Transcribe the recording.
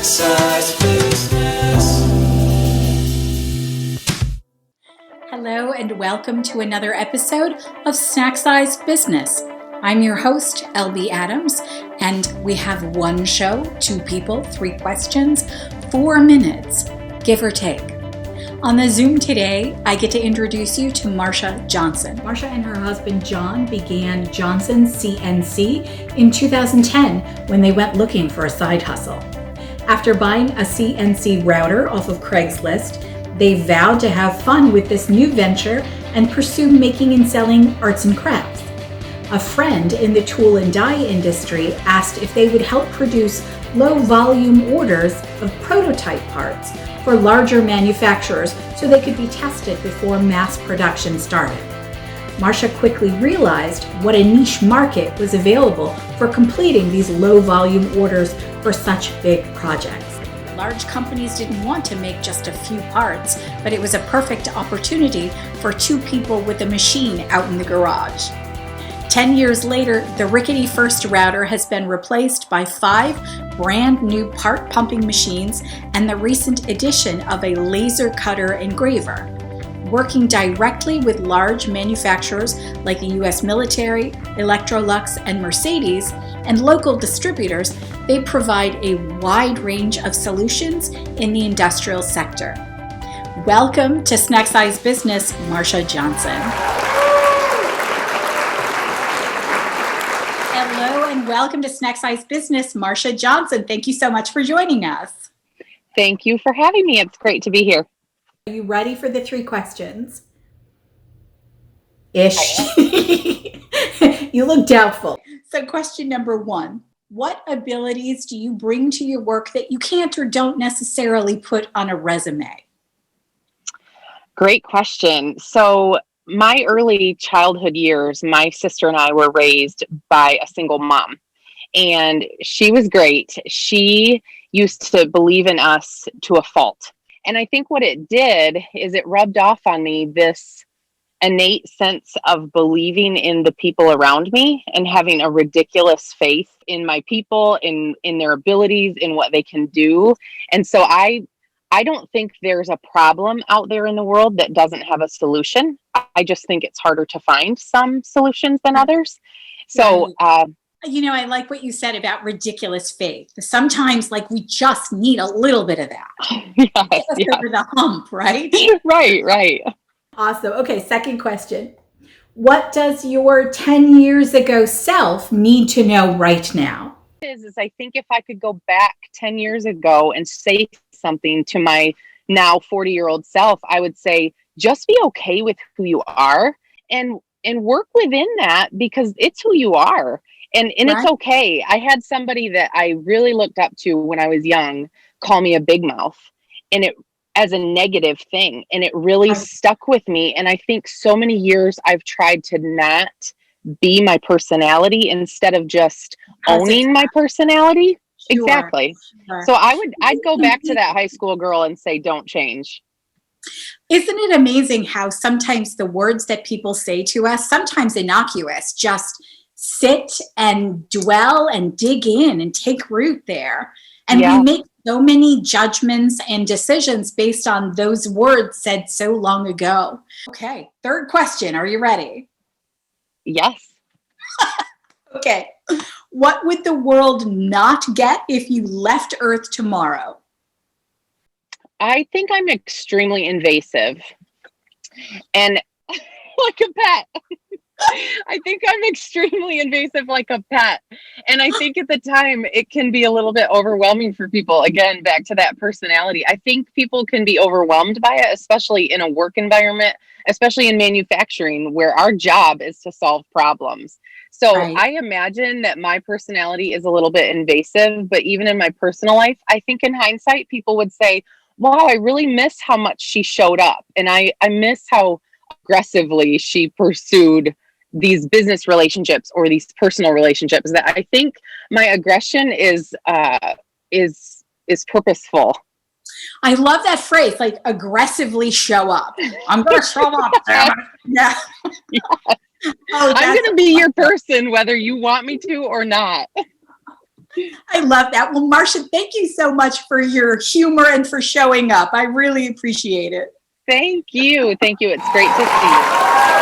Snack-sized business. Hello and welcome to another episode of Snack-sized Business. I'm your host, LB Adams, and we have one show, 2 people, 3 questions, 4 minutes, give or take. On the Zoom today, I get to introduce you to Marsha Johnson. Marsha and her husband John began Johnson CNC in 2010 when they went looking for a side hustle. After buying a CNC router off of Craigslist, they vowed to have fun with this new venture and pursue making and selling arts and crafts. A friend in the tool and die industry asked if they would help produce low-volume orders of prototype parts for larger manufacturers so they could be tested before mass production started. Marsha quickly realized what a niche market was available for completing these low-volume orders for such big projects. Large companies didn't want to make just a few parts, but it was a perfect opportunity for 2 people with a machine out in the garage. 10 years later, the rickety first router has been replaced by 5 brand new part pumping machines and the recent addition of a laser cutter engraver. Working directly with large manufacturers like the US military, Electrolux, and Mercedes, and local distributors, they provide a wide range of solutions in the industrial sector. Welcome to Snack-sized Business, Marsha Johnson. Hello and welcome to Snack-sized Business, Marsha Johnson. Thank you so much for joining us. Thank you for having me. It's great to be here. Are you ready for the 3 questions? Ish. You look doubtful. So question number 1, what abilities do you bring to your work that you can't or don't necessarily put on a resume? Great question. So my early childhood years, my sister and I were raised by a single mom, and she was great. She used to believe in us to a fault. And I think what it did is it rubbed off on me this innate sense of believing in the people around me and having a ridiculous faith in my people, in their abilities, in what they can do. And so I don't think there's a problem out there in the world that doesn't have a solution. I just think it's harder to find some solutions than others. So, I like what you said about ridiculous faith. Sometimes, we just need a little bit of that. Yes, over the hump, right? Right. Awesome. Okay, second question. What does your 10 years ago self need to know right now? Is I think if I could go back 10 years ago and say something to my now 40-year-old self, I would say, just be okay with who you are and work within that, because it's who you are. And it's okay. I had somebody that I really looked up to when I was young call me a big mouth, and it as a negative thing. And it really stuck with me. And I think so many years I've tried to not be my personality instead of just owning my personality. Sure. Exactly. Sure. So I'd go back to that high school girl and say, don't change. Isn't it amazing how sometimes the words that people say to us, sometimes innocuous, just sit and dwell and dig in and take root there. And we make so many judgments and decisions based on those words said so long ago. Okay, third question. Are you ready? Yes. Okay. What would the world not get if you left Earth tomorrow? I think I'm extremely invasive and like a pet. I think I'm extremely invasive like a pet. And I think at the time it can be a little bit overwhelming for people. Again, back to that personality. I think people can be overwhelmed by it, especially in a work environment, especially in manufacturing, where our job is to solve problems. So I imagine that my personality is a little bit invasive, but even in my personal life, I think in hindsight, people would say, wow, I really miss how much she showed up. And I miss how aggressively she pursued these business relationships or these personal relationships. That I think my aggression is purposeful. I love that phrase, aggressively show up. I'm going to show up. Yeah. Oh, I'm going to be your person, whether you want me to or not. I love that. Well, Marsha, thank you so much for your humor and for showing up. I really appreciate it. Thank you. Thank you. It's great to see you.